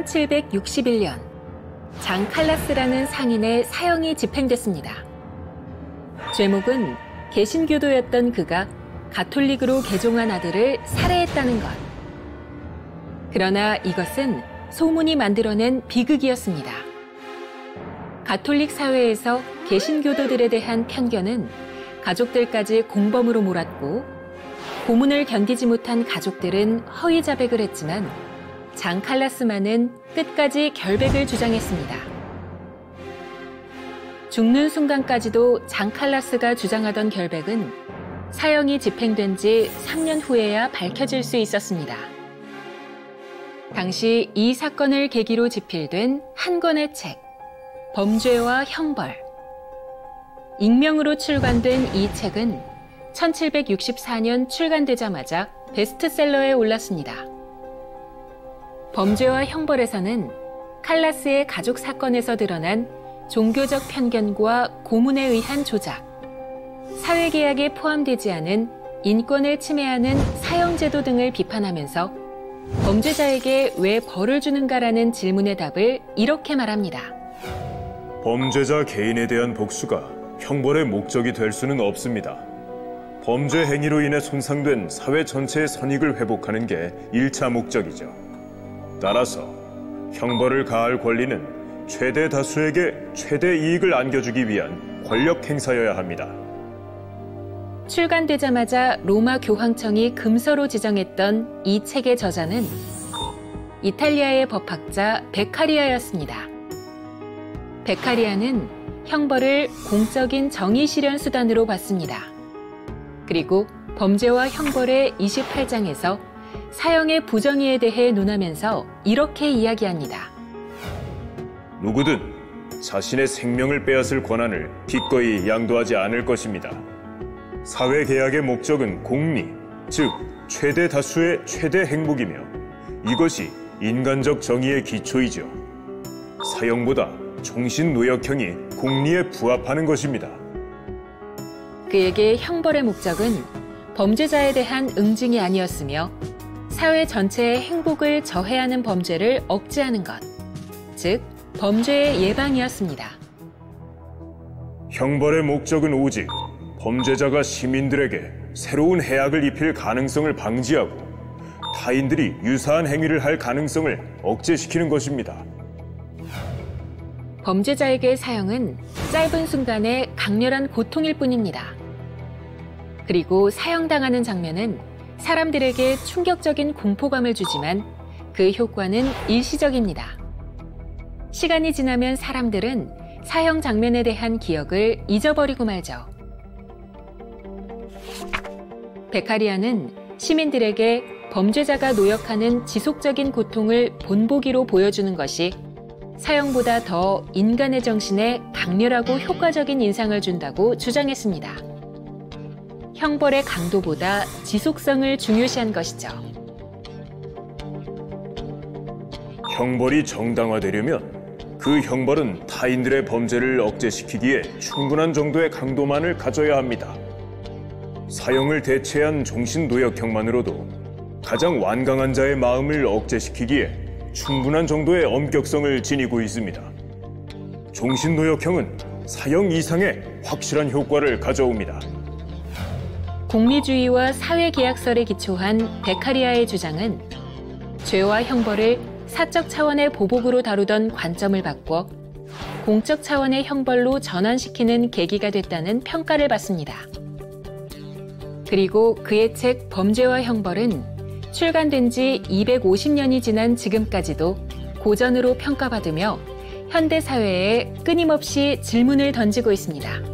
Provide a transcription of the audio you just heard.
1761년 장 칼라스라는 상인의 사형이 집행됐습니다. 죄목은 개신교도였던 그가 가톨릭으로 개종한 아들을 살해했다는 것. 그러나 이것은 소문이 만들어낸 비극이었습니다. 가톨릭 사회에서 개신교도들에 대한 편견은 가족들까지 공범으로 몰았고, 고문을 견디지 못한 가족들은 허위 자백을 했지만 장 칼라스만은 끝까지 결백을 주장했습니다. 죽는 순간까지도 장 칼라스가 주장하던 결백은 사형이 집행된 지 3년 후에야 밝혀질 수 있었습니다. 당시 이 사건을 계기로 집필된 한 권의 책, 범죄와 형벌. 익명으로 출간된 이 책은 1764년 출간되자마자 베스트셀러에 올랐습니다. 범죄와 형벌에서는 칼라스의 가족 사건에서 드러난 종교적 편견과 고문에 의한 조작, 사회계약에 포함되지 않은 인권을 침해하는 사형제도 등을 비판하면서 범죄자에게 왜 벌을 주는가라는 질문의 답을 이렇게 말합니다. 범죄자 개인에 대한 복수가 형벌의 목적이 될 수는 없습니다. 범죄 행위로 인해 손상된 사회 전체의 선익을 회복하는 게 1차 목적이죠. 따라서 형벌을 가할 권리는 최대 다수에게 최대 이익을 안겨주기 위한 권력 행사여야 합니다. 출간되자마자 로마 교황청이 금서로 지정했던 이 책의 저자는 이탈리아의 법학자 베카리아였습니다. 베카리아는 형벌을 공적인 정의 실현 수단으로 봤습니다. 그리고 범죄와 형벌의 28장에서 사형의 부정의에 대해 논하면서 이렇게 이야기합니다. 누구든 자신의 생명을 빼앗을 권한을 기꺼이 양도하지 않을 것입니다. 사회계약의 목적은 공리, 즉 최대 다수의 최대 행복이며 이것이 인간적 정의의 기초이죠. 사형보다 종신노역형이 공리에 부합하는 것입니다. 그에게 형벌의 목적은 범죄자에 대한 응징이 아니었으며 사회 전체의 행복을 저해하는 범죄를 억제하는 것, 즉 범죄의 예방이었습니다. 형벌의 목적은 오직 범죄자가 시민들에게 새로운 해악을 입힐 가능성을 방지하고 타인들이 유사한 행위를 할 가능성을 억제시키는 것입니다. 범죄자에게 사형은 짧은 순간의 강렬한 고통일 뿐입니다. 그리고 사형당하는 장면은 사람들에게 충격적인 공포감을 주지만 그 효과는 일시적입니다. 시간이 지나면 사람들은 사형 장면에 대한 기억을 잊어버리고 말죠. 베카리아는 시민들에게 범죄자가 노역하는 지속적인 고통을 본보기로 보여주는 것이 사형보다 더 인간의 정신에 강렬하고 효과적인 인상을 준다고 주장했습니다. 형벌의 강도보다 지속성을 중요시한 것이죠. 형벌이 정당화되려면 그 형벌은 타인들의 범죄를 억제시키기에 충분한 정도의 강도만을 가져야 합니다. 사형을 대체한 종신노역형만으로도 가장 완강한 자의 마음을 억제시키기에 충분한 정도의 엄격성을 지니고 있습니다. 종신노역형은 사형 이상의 확실한 효과를 가져옵니다. 공리주의와 사회계약설에 기초한 베카리아의 주장은 죄와 형벌을 사적 차원의 보복으로 다루던 관점을 바꿔 공적 차원의 형벌로 전환시키는 계기가 됐다는 평가를 받습니다. 그리고 그의 책 범죄와 형벌은 출간된 지 250년이 지난 지금까지도 고전으로 평가받으며 현대 사회에 끊임없이 질문을 던지고 있습니다.